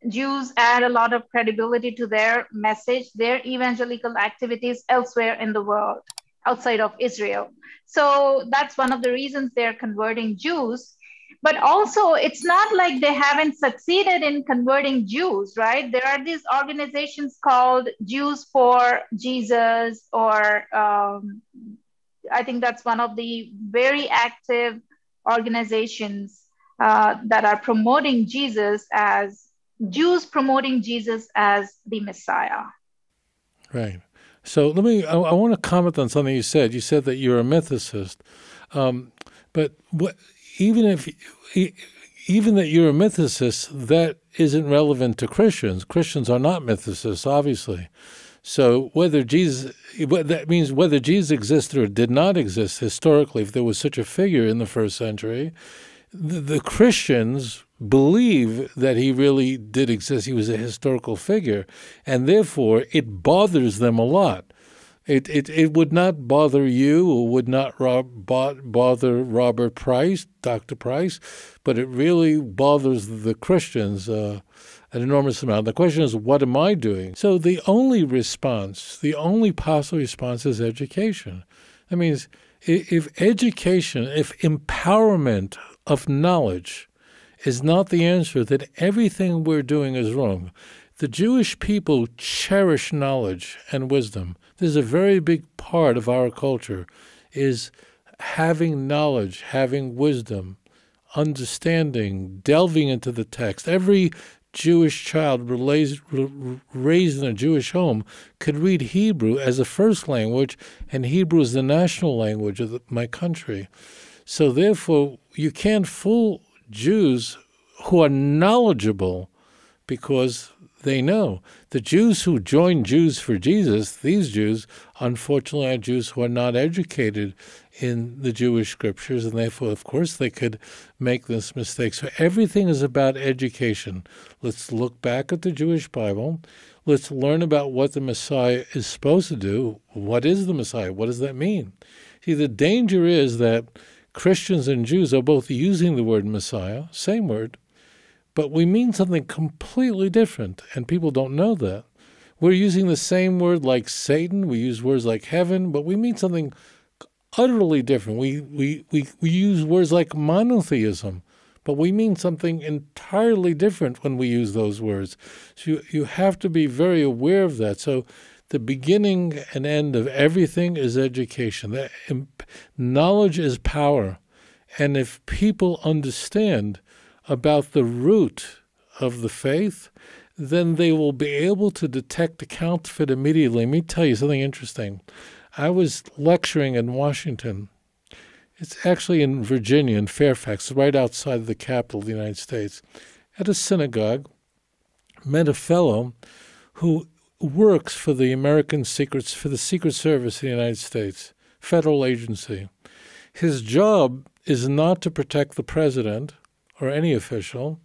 Jews add a lot of credibility to their message, their evangelical activities elsewhere in the world, outside of Israel. So that's one of the reasons they're converting Jews. But also, it's not like they haven't succeeded in converting Jews, right? There are these organizations called Jews for Jesus, or I think that's one of the very active organizations that are promoting Jesus as Jews promoting Jesus as the Messiah. Right. So I want to comment on something you said. You said that you're a mythicist. But even that you're a mythicist, that isn't relevant to Christians. Christians are not mythicists, obviously. So that means whether Jesus existed or did not exist historically, if there was such a figure in the first century, the Christians believe that he really did exist. He was a historical figure, and therefore it bothers them a lot. It would not bother you, or would not bother Robert Price, Dr. Price, but it really bothers the Christians an enormous amount. The question is, what am I doing? So the only possible response is education. That means if empowerment of knowledge is not the answer, then everything we're doing is wrong. The Jewish people cherish knowledge and wisdom. This is a very big part of our culture, is having knowledge, having wisdom, understanding, delving into the text. Every Jewish child raised in a Jewish home could read Hebrew as a first language, and Hebrew is the national language of my country. So therefore, you can't fool Jews who are knowledgeable because they know. The Jews who join Jews for Jesus, these Jews, unfortunately are Jews who are not educated in the Jewish scriptures, and therefore, of course, they could make this mistake. So everything is about education. Let's look back at the Jewish Bible. Let's learn about what the Messiah is supposed to do. What is the Messiah? What does that mean? See, the danger is that Christians and Jews are both using the word Messiah, same word, but we mean something completely different, and people don't know that. We're using the same word like Satan, we use words like heaven, but we mean something utterly different. We use words like monotheism, but we mean something entirely different when we use those words. So you have to be very aware of that. So the beginning and end of everything is education. Knowledge is power. And if people understand about the root of the faith, then they will be able to detect the counterfeit immediately. Let me tell you something interesting. I was lecturing in Washington. It's actually in Virginia, in Fairfax, right outside the capital of the United States, at a synagogue. Met a fellow who works for the Secret Service of the United States, federal agency. His job is not to protect the president or any official.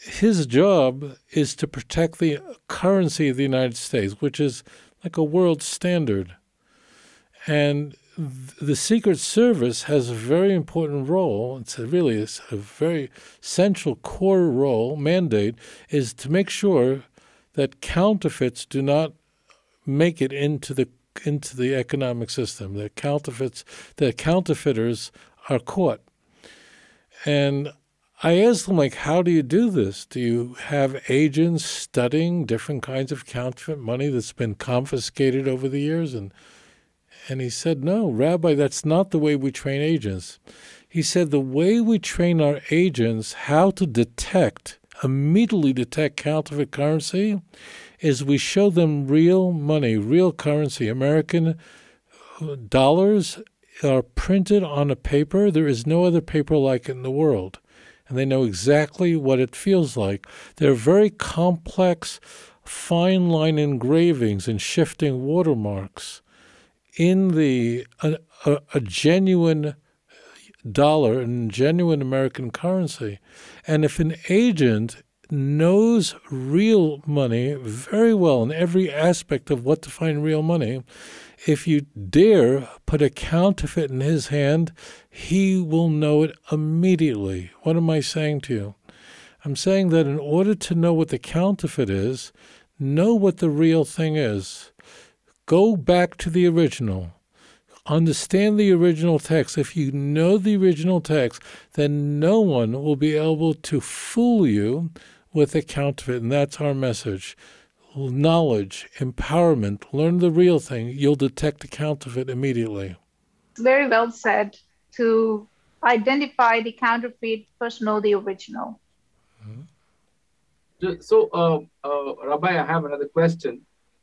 His job is to protect the currency of the United States, which is like a world standard. And the Secret Service has a very important role. It's a very central core role, mandate, is to make sure that counterfeits do not make it into the economic system. The counterfeiters are caught. And I asked them, how do you do this? Do you have agents studying different kinds of counterfeit money that's been confiscated over the years? And he said, no, Rabbi, that's not the way we train agents. He said the way we train our agents how to immediately detect counterfeit currency is we show them real money, real currency. American dollars are printed on a paper. There is no other paper like it in the world. And they know exactly what it feels like. They're very complex, fine line engravings and shifting watermarks in a genuine dollar and genuine American currency. And if an agent knows real money very well in every aspect of what to find real money, if you dare put a counterfeit in his hand, he will know it immediately. What am I saying to you? I'm saying that in order to know what the counterfeit is, know what the real thing is. Go back to the original. Understand the original text. If you know the original text, then no one will be able to fool you with a counterfeit. And that's our message. Knowledge, empowerment, learn the real thing. You'll detect the counterfeit immediately. Very well said. To identify the counterfeit, first know the original. So, Rabbi, I have another question.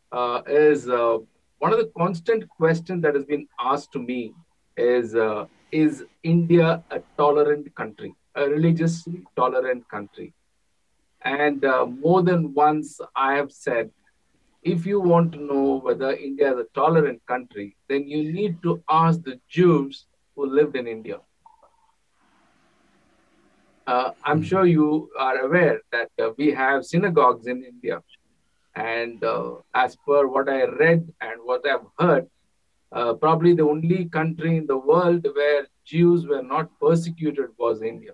One of the constant questions that has been asked to me is India a tolerant country, a religiously tolerant country? And more than once I have said, if you want to know whether India is a tolerant country, then you need to ask the Jews who lived in India. I'm sure you are aware that we have synagogues in India. And as per what I read and what I've heard, probably the only country in the world where Jews were not persecuted was India.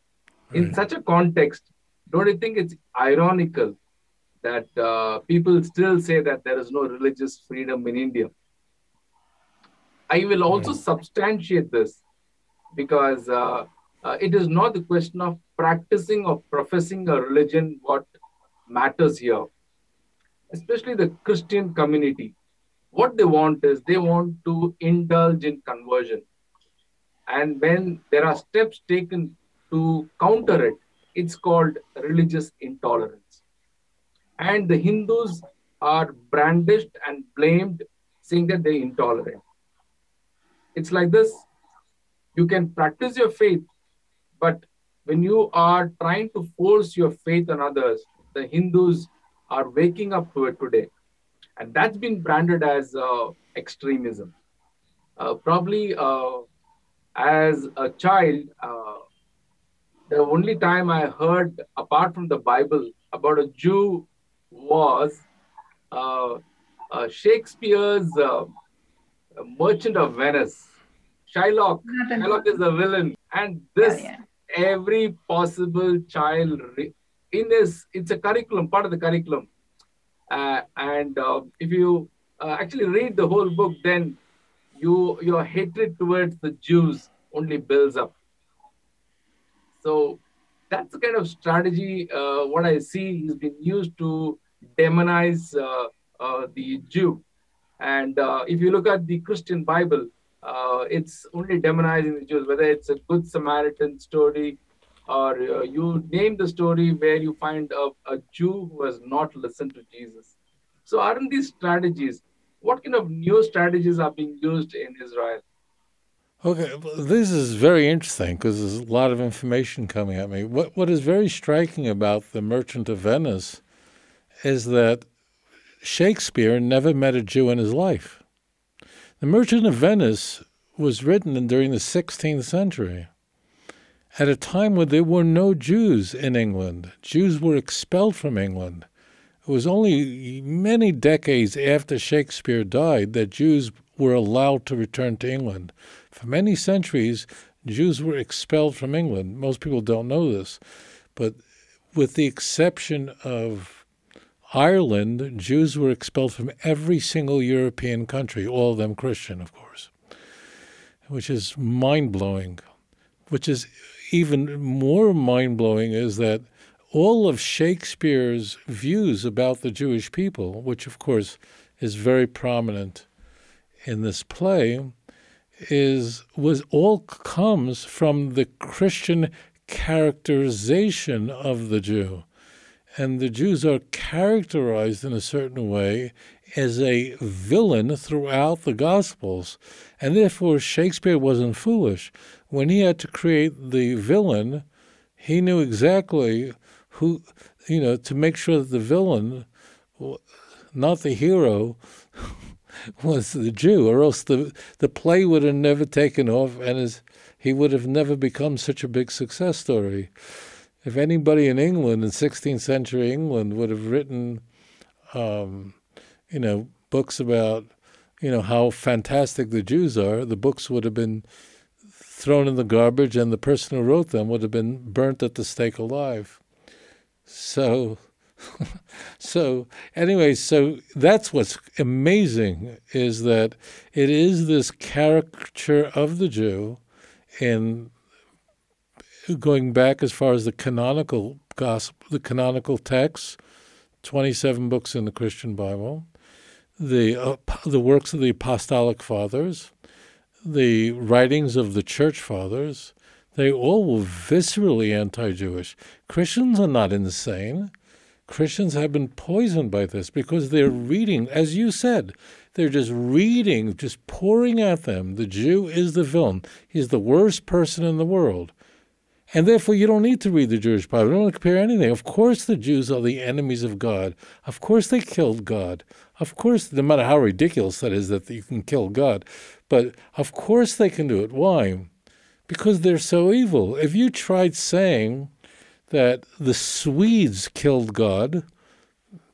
Right. In such a context, don't you think it's ironical that people still say that there is no religious freedom in India? I will also substantiate this because it is not the question of practicing or professing a religion what matters here. Especially the Christian community. What they want is they want to indulge in conversion. And when there are steps taken to counter it, it's called religious intolerance. And the Hindus are brandished and blamed, saying that they're intolerant. It's like this. You can practice your faith, but when you are trying to force your faith on others, the Hindus are waking up to it today. And that's been branded as extremism. Probably as a child, the only time I heard, apart from the Bible, about a Jew was Shakespeare's Merchant of Venice. Shylock is the villain. And this, every possible child, it's a curriculum, part of the curriculum. And if you actually read the whole book, then your hatred towards the Jews only builds up. So that's the kind of strategy, what I see has been used to demonize the Jew. And if you look at the Christian Bible, it's only demonizing the Jews, whether it's a Good Samaritan story or you name the story where you find a Jew who has not listened to Jesus. So aren't these strategies, what kind of new strategies are being used in Israel? Okay, this is very interesting because there's a lot of information coming at me. What is very striking about The Merchant of Venice is that Shakespeare never met a Jew in his life. The Merchant of Venice was written during the 16th century, at a time when there were no Jews in England. Jews were expelled from England. It was only many decades after Shakespeare died that Jews were allowed to return to England. For many centuries, Jews were expelled from England. Most people don't know this, but with the exception of Ireland, Jews were expelled from every single European country, all of them Christian, of course, which is mind-blowing. Which is even more mind-blowing is that all of Shakespeare's views about the Jewish people, which of course is very prominent in this play, all comes from the Christian characterization of the Jew. And the Jews are characterized in a certain way as a villain throughout the Gospels. And therefore, Shakespeare wasn't foolish. When he had to create the villain, he knew exactly who, to make sure that the villain, not the hero, was the Jew, or else the play would have never taken off and he would have never become such a big success story. If anybody in England, in 16th century England, would have written, books about, how fantastic the Jews are, the books would have been thrown in the garbage and the person who wrote them would have been burnt at the stake alive. So, so anyway, so that's what's amazing, is that it is this caricature of the Jew in going back as far as the canonical gospel, the canonical texts, 27 books in the Christian Bible, the works of the apostolic fathers, the writings of the church fathers. They all were viscerally anti-Jewish. Christians are not insane. Christians have been poisoned by this because they're reading, as you said, they're just reading, just pouring at them. The Jew is the villain. He's the worst person in the world. And therefore, you don't need to read the Jewish Bible. You don't compare anything. Of course the Jews are the enemies of God. Of course they killed God. Of course, no matter how ridiculous that is that you can kill God. But of course they can do it. Why? Because they're so evil. If you tried saying that the Swedes killed God,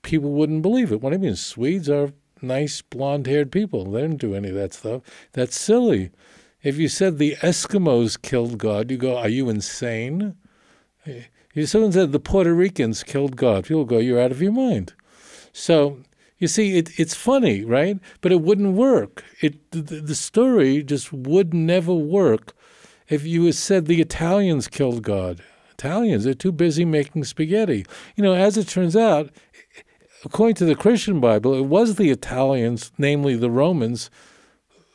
people wouldn't believe it. What do you mean? Swedes are nice, blonde-haired people. They didn't do any of that stuff. That's silly. If you said the Eskimos killed God, you go, are you insane? If someone said the Puerto Ricans killed God, people go, you're out of your mind. So, you see, it's funny, right? But it wouldn't work. The story just would never work if you said the Italians killed God. Italians, they're too busy making spaghetti. You know, as it turns out, according to the Christian Bible, it was the Italians, namely the Romans.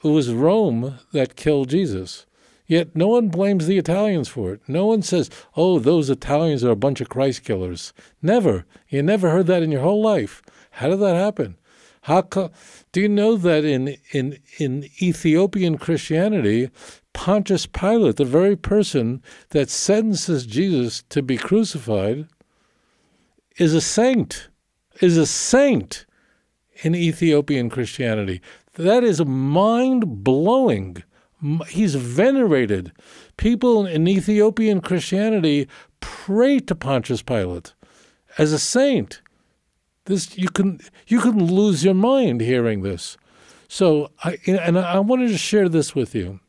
It was Rome that killed Jesus. Yet no one blames the Italians for it. No one says, oh, those Italians are a bunch of Christ killers. Never. You never heard that in your whole life. How did that happen? Do you know that in Ethiopian Christianity, Pontius Pilate, the very person that sentences Jesus to be crucified, is a saint in Ethiopian Christianity. That is mind-blowing. He's venerated. People in Ethiopian Christianity pray to Pontius Pilate as a saint. This you can lose your mind hearing this. So I wanted to share this with you.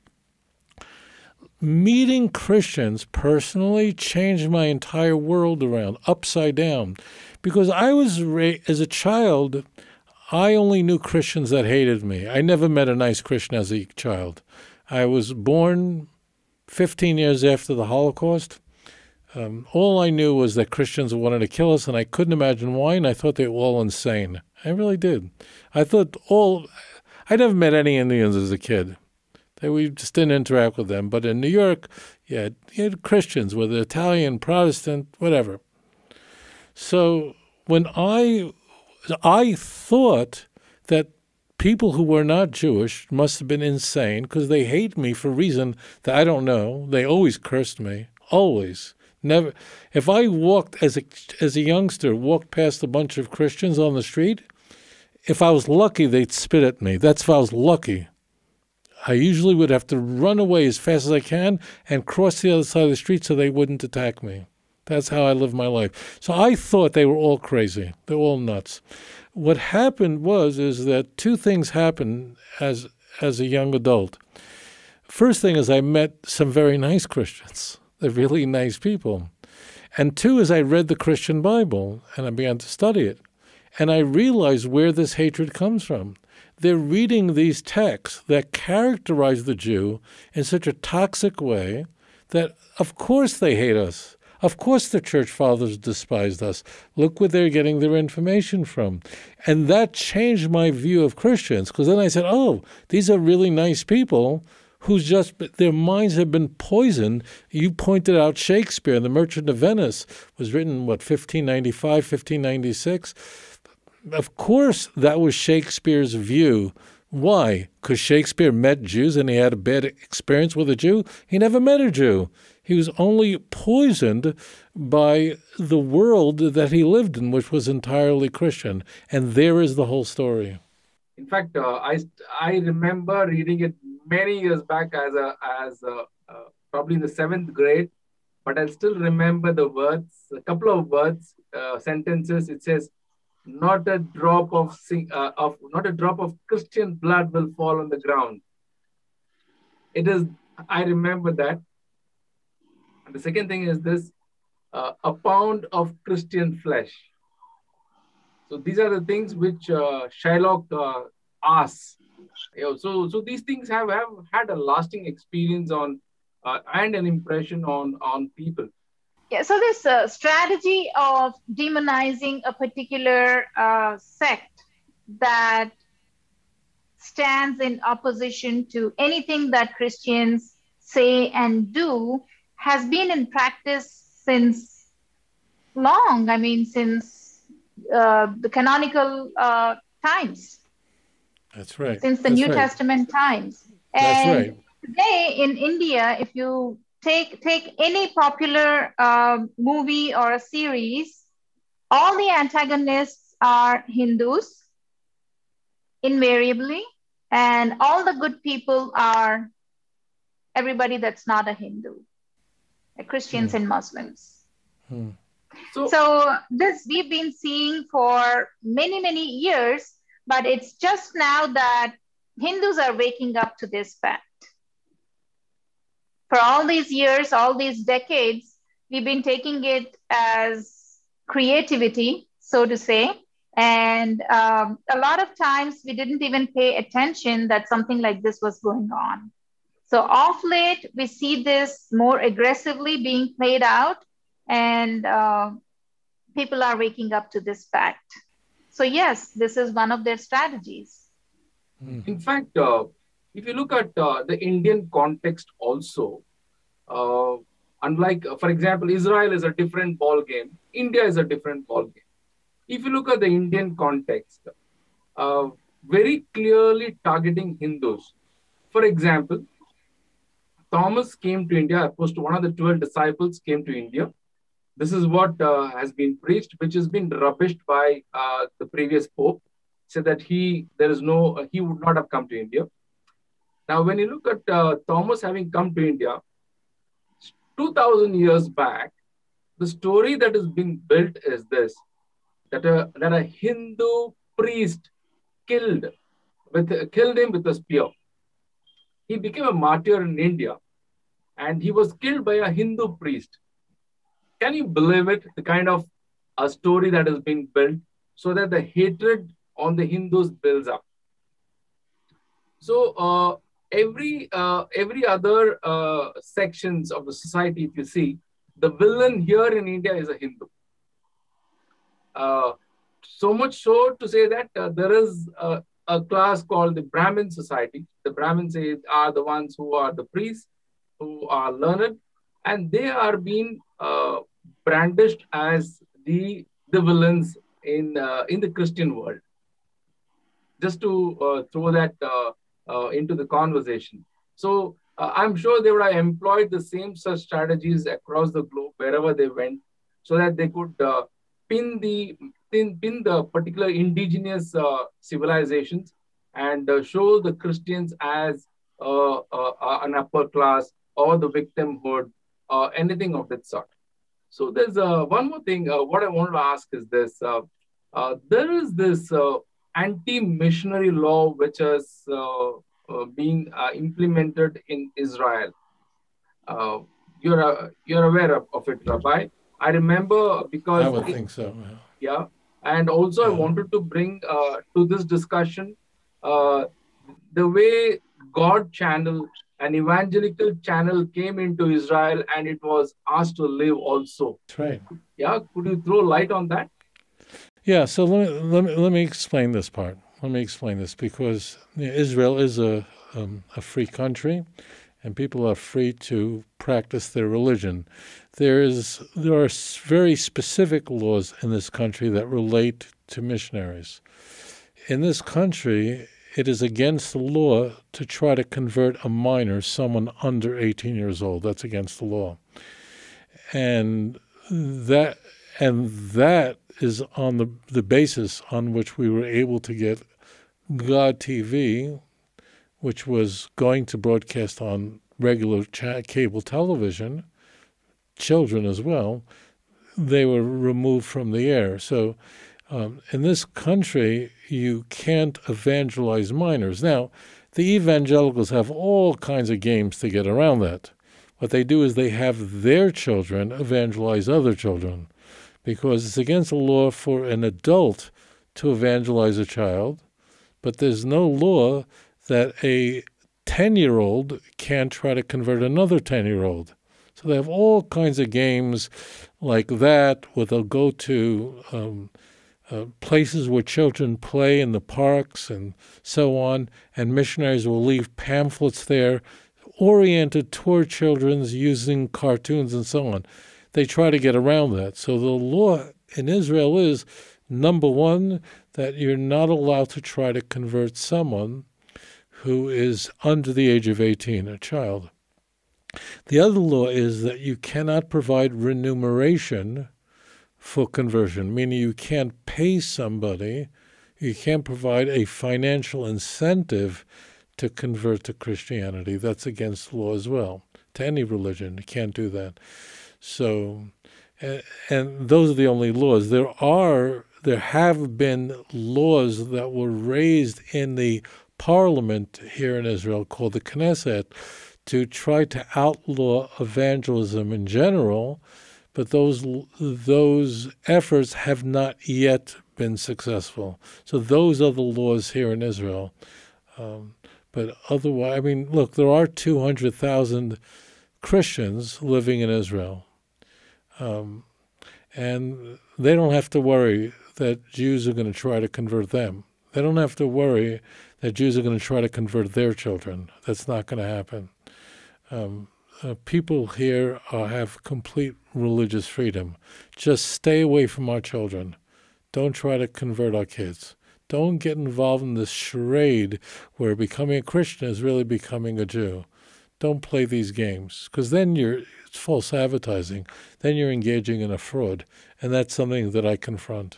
Meeting Christians personally changed my entire world around, upside down, because I was as a child. I only knew Christians that hated me. I never met a nice Christian as a child. I was born 15 years after the Holocaust. All I knew was that Christians wanted to kill us, and I couldn't imagine why, and I thought they were all insane. I really did. I never met any Indians as a kid. We just didn't interact with them. But in New York, you had Christians, whether Italian, Protestant, whatever. So when I thought that people who were not Jewish must have been insane because they hate me for a reason that I don't know. They always cursed me, always. Never. If I walked as a youngster, walked past a bunch of Christians on the street, if I was lucky, they'd spit at me. That's if I was lucky. I usually would have to run away as fast as I can and cross the other side of the street so they wouldn't attack me. That's how I lived my life. So I thought they were all crazy. They're all nuts. What happened is that two things happened as a young adult. First thing is I met some very nice Christians. They're really nice people. And two is I read the Christian Bible and I began to study it. And I realized where this hatred comes from. They're reading these texts that characterize the Jew in such a toxic way that of course they hate us. Of course the church fathers despised us. Look where they're getting their information from. And that changed my view of Christians, because then I said, oh, these are really nice people whose their minds have been poisoned. You pointed out Shakespeare, The Merchant of Venice, was written, 1595, 1596. Of course that was Shakespeare's view. Why? Because Shakespeare met Jews and he had a bad experience with a Jew? He never met a Jew. He was only poisoned by the world that he lived in, which was entirely Christian. And there is the whole story. In fact, I remember reading it many years back as probably in the 7th grade, but I still remember the words, a couple of words, sentences. It says, "Not a drop of Christian blood will fall on the ground." I remember that. And the second thing is this, a pound of Christian flesh. So these are the things which Shylock asks. So these things have had a lasting experience on and an impression on people. Yeah, so this strategy of demonizing a particular sect that stands in opposition to anything that Christians say and do has been in practice since long. I mean, since the canonical times. That's right. Since the New Testament times. That's and right. Today in India, if you take any popular movie or a series, all the antagonists are Hindus, invariably, and all the good people are everybody that's not a Hindu, like Christians and Muslims. So this we've been seeing for many, many years, but it's just now that Hindus are waking up to this fact. For all these years, all these decades, we've been taking it as creativity, so to say. And a lot of times we didn't even pay attention that something like this was going on. So off late, we see this more aggressively being played out, and people are waking up to this fact. So yes, this is one of their strategies. In fact, if you look at the Indian context also, unlike, for example, Israel is a different ball game, India is a different ball game. If you look at the Indian context, very clearly targeting Hindus. For example, Thomas came to India, opposed to one of the 12 disciples came to India. This is what has been preached, which has been rubbished by the previous Pope, said that he would not have come to India. Now, when you look at Thomas having come to India, 2000 years back, the story that is being built is this, that a Hindu priest killed him with a spear. He became a martyr in India, and he was killed by a Hindu priest. Can you believe it? The kind of a story that is being built so that the hatred on the Hindus builds up. So every other sections of the society, if you see, the villain here in India is a Hindu. So much so to say that there is a class called the Brahmin society. The Brahmins are the ones who are the priests, who are learned, and they are being brandished as the villains in the Christian world. Just to throw that into the conversation. So I'm sure they would have employed the same such strategies across the globe wherever they went, so that they could pin the particular indigenous civilizations and show the Christians as an upper class or the victimhood or anything of that sort. So there's one more thing. What I wanted to ask is this. There is this anti-missionary law which is being implemented in Israel. You're aware of it, Rabbi? I remember because... I would think so. Yeah. And also I wanted to bring to this discussion the way God channel, an evangelical channel came into Israel and it was asked to live also. That's right. Yeah. Could you throw light on that? Yeah, so let me explain this part. Let me explain this because Israel is a free country, and people are free to practice their religion. There are very specific laws in this country that relate to missionaries. In this country, it is against the law to try to convert a minor, someone under 18 years old. That's against the law, and that is on the basis on which we were able to get God TV, which was going to broadcast on regular cable television, children as well. They were removed from the air. So in this country, you can't evangelize minors. Now, the evangelicals have all kinds of games to get around that. What they do is they have their children evangelize other children, because it's against the law for an adult to evangelize a child, but there's no law that a 10-year-old can't try to convert another 10-year-old. So they have all kinds of games like that, where they'll go to places where children play in the parks and so on, and missionaries will leave pamphlets there oriented toward children using cartoons and so on. They try to get around that. So the law in Israel is, number one, that you're not allowed to try to convert someone who is under the age of 18, a child. The other law is that you cannot provide remuneration for conversion, meaning you can't pay somebody, you can't provide a financial incentive to convert to Christianity. That's against the law as well. To any religion, you can't do that. So, and those are the only laws. There have been laws that were raised in the parliament here in Israel called the Knesset to try to outlaw evangelism in general, but those efforts have not yet been successful. So those are the laws here in Israel. But otherwise, I mean, look, there are 200,000 Christians living in Israel. And they don't have to worry that Jews are going to try to convert them. They don't have to worry that Jews are going to try to convert their children. That's not going to happen. People here have complete religious freedom. Just stay away from our children. Don't try to convert our kids. Don't get involved in this charade where becoming a Christian is really becoming a Jew. Don't play these games, because then it's false advertising. Then you're engaging in a fraud, and that's something that I confront.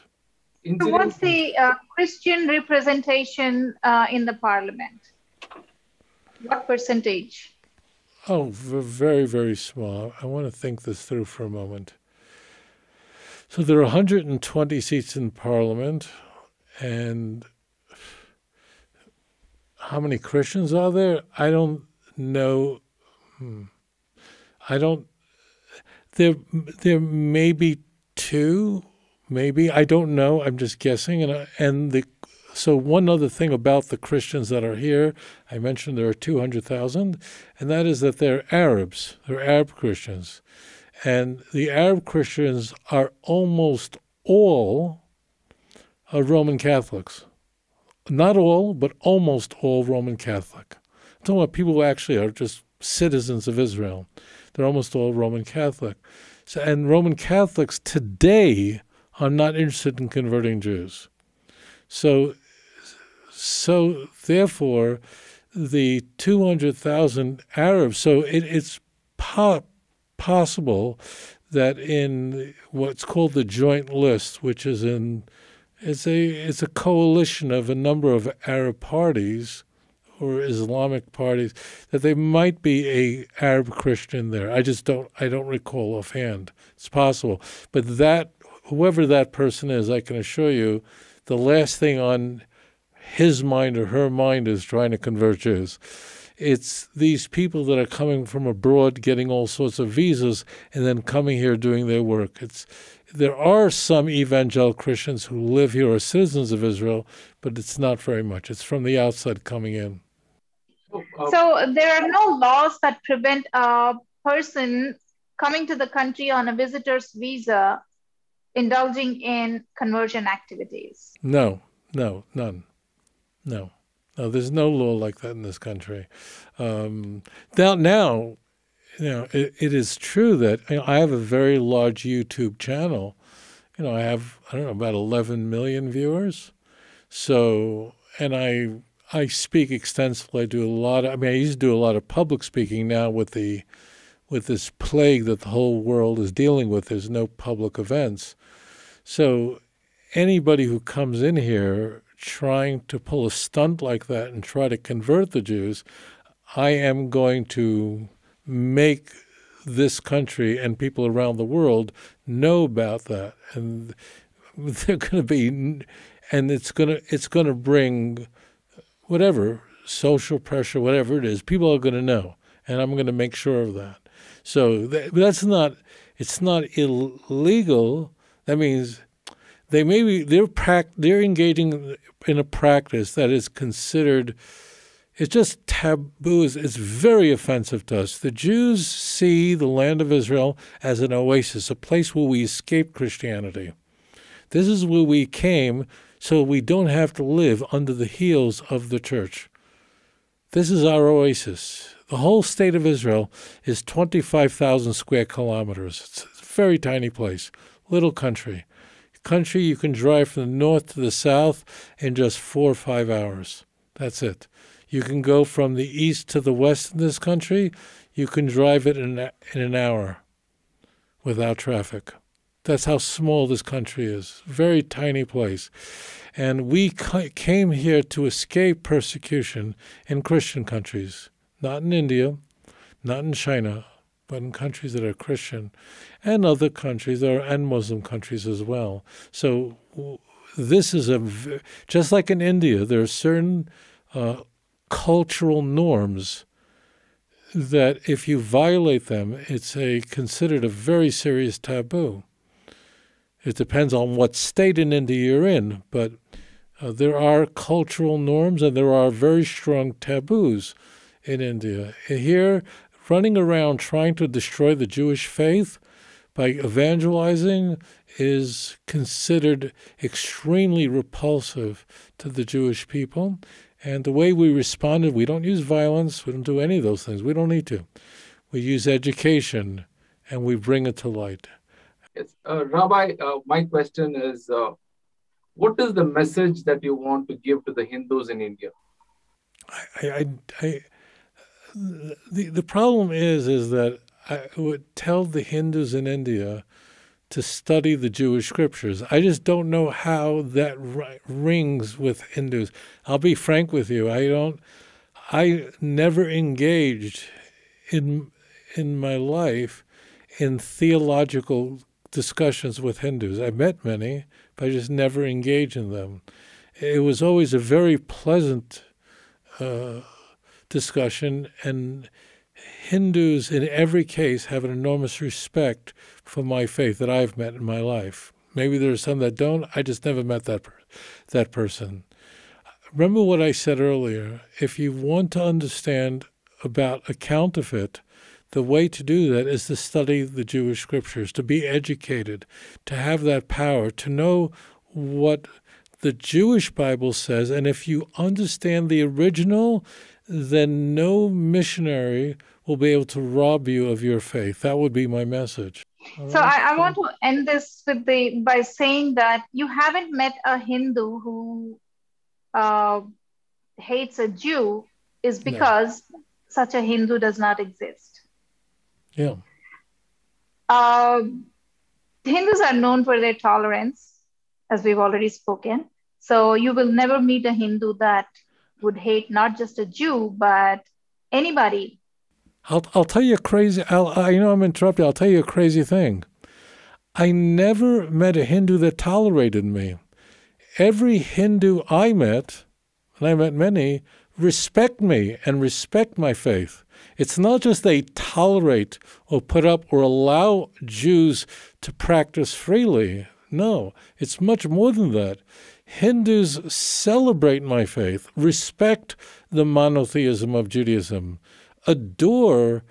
So what's the Christian representation in the parliament? What percentage? Oh, very, very small. I want to think this through for a moment. So there are 120 seats in parliament, and how many Christians are there? I don't know. There may be two, maybe. I don't know. I'm just guessing. So one other thing about the Christians that are here, I mentioned there are 200,000, and that is that they're Arabs. They're Arab Christians. And the Arab Christians are almost all Roman Catholics. Not all, but almost all Roman Catholic. I'm talking about people who actually are just citizens of Israel. They're almost all Roman Catholic. And Roman Catholics today are not interested in converting Jews. So therefore, the 200,000 Arabs, so it's possible that in what's called the Joint List, which is it's a coalition of a number of Arab parties or Islamic parties, that there might be a Arab Christian there. I don't recall offhand. It's possible. But whoever that person is, I can assure you, the last thing on his mind or her mind is trying to convert Jews. It's these people that are coming from abroad, getting all sorts of visas, and then coming here doing their work. There are some evangelical Christians who live here, are citizens of Israel, but it's not very much. It's from the outside coming in. So there are no laws that prevent a person coming to the country on a visitor's visa indulging in conversion activities? No, none. No, there's no law like that in this country. Now, it is true that I have a very large YouTube channel. I have, about 11 million viewers. So, and I speak extensively. I used to do a lot of public speaking. Now with this plague that the whole world is dealing with, there's no public events. So anybody who comes in here trying to pull a stunt like that and try to convert the Jews, I am going to make this country and people around the world know about that. And they're going to be, and it's going to bring whatever, social pressure, whatever it is, people are going to know. And I'm going to make sure of that. So it's not illegal. That means they're engaging in a practice that is considered, it's just taboo. It's very offensive to us. The Jews see the land of Israel as an oasis, a place where we escaped Christianity. This is where we came so we don't have to live under the heels of the church. This is our oasis. The whole state of Israel is 25,000 square kilometers. It's a very tiny place, little country. Country you can drive from the north to the south in just 4 or 5 hours. That's it. You can go from the east to the west in this country. You can drive it in an hour without traffic. That's how small this country is. Very tiny place. And we came here to escape persecution in Christian countries. Not in India, not in China, but in countries that are Christian, and other countries and Muslim countries as well. So this is just like in India, there are certain cultural norms that if you violate them, it's considered a very serious taboo. It depends on what state in India you're in, but there are cultural norms and there are very strong taboos in India. Here, running around trying to destroy the Jewish faith by evangelizing is considered extremely repulsive to the Jewish people. And the way we responded, we don't use violence, we don't do any of those things. We don't need to. We use education and we bring it to light. Yes. Rabbi, my question is, what is the message that you want to give to the Hindus in India? The problem is that I would tell the Hindus in India to study the Jewish scriptures. I just don't know how that rings with Hindus. I'll be frank with you. I never engaged in my life in theological discussions with Hindus. I met many, but I just never engaged in them. It was always a very pleasant discussion, and Hindus in every case have an enormous respect for my faith that I've met in my life. Maybe there are some that don't. I just never met that person. Remember what I said earlier. If you want to understand about a counterfeit, the way to do that is to study the Jewish scriptures, to be educated, to have that power, to know what the Jewish Bible says. And if you understand the original, then no missionary will be able to rob you of your faith. That would be my message. So I want to end this by saying that you haven't met a Hindu who hates a Jew is because such a Hindu does not exist. Yeah. Hindus are known for their tolerance, as we've already spoken. So you will never meet a Hindu that would hate not just a Jew, but anybody. I'll tell you a crazy, I know I'm interrupting, I'll tell you a crazy thing. I never met a Hindu that tolerated me. Every Hindu I met, and I met many, respect me and respect my faith. It's not just they tolerate or put up or allow Jews to practice freely. No, it's much more than that. Hindus celebrate my faith, respect the monotheism of Judaism, adore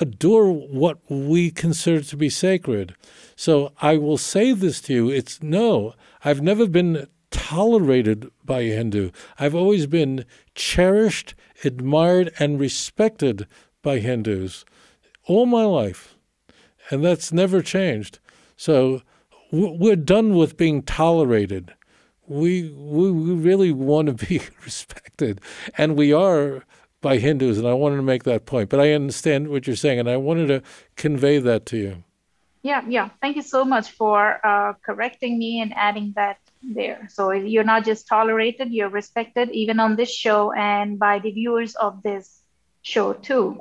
what we consider to be sacred. So I will say this to you, I've never been tolerated by a Hindu. I've always been cherished, admired, and respected by Hindus all my life. And that's never changed. So we're done with being tolerated. We really want to be respected. And we are by Hindus, and I wanted to make that point. But I understand what you're saying, and I wanted to convey that to you. Yeah. Thank you so much for correcting me and adding that there. So you're not just tolerated, you're respected, even on this show and by the viewers of this show too.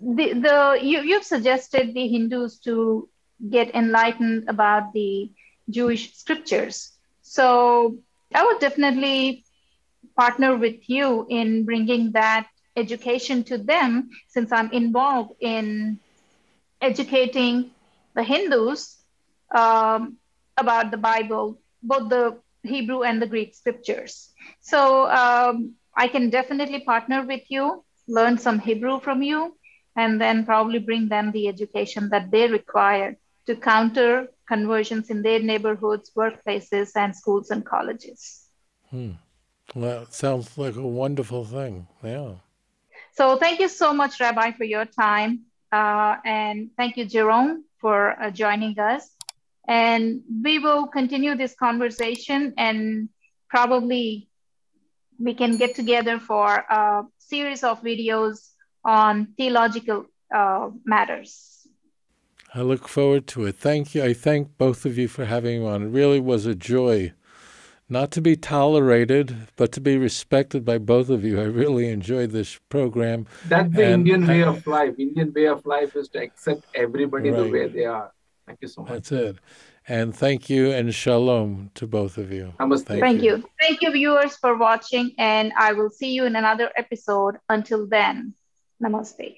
You've suggested the Hindus to get enlightened about the Jewish scriptures. So I would definitely partner with you in bringing that education to them, since I'm involved in educating the Hindus about the Bible, both the Hebrew and the Greek scriptures. So I can definitely partner with you, learn some Hebrew from you, and then probably bring them the education that they require to counter conversions in their neighborhoods, workplaces, and schools and colleges. Well, it sounds like a wonderful thing. Yeah. So thank you so much, Rabbi, for your time. And thank you, Jerome, for joining us. And we will continue this conversation, and probably we can get together for a series of videos on theological matters. I look forward to it. Thank you. I thank both of you for having me on. It really was a joy. Not to be tolerated, but to be respected by both of you. I really enjoyed this program. That's the Indian way of life. Indian way of life is to accept everybody the way they are. Thank you so much. That's it. And thank you, and shalom to both of you. Namaste. Thank you. Thank you, viewers, for watching, and I will see you in another episode. Until then, namaste.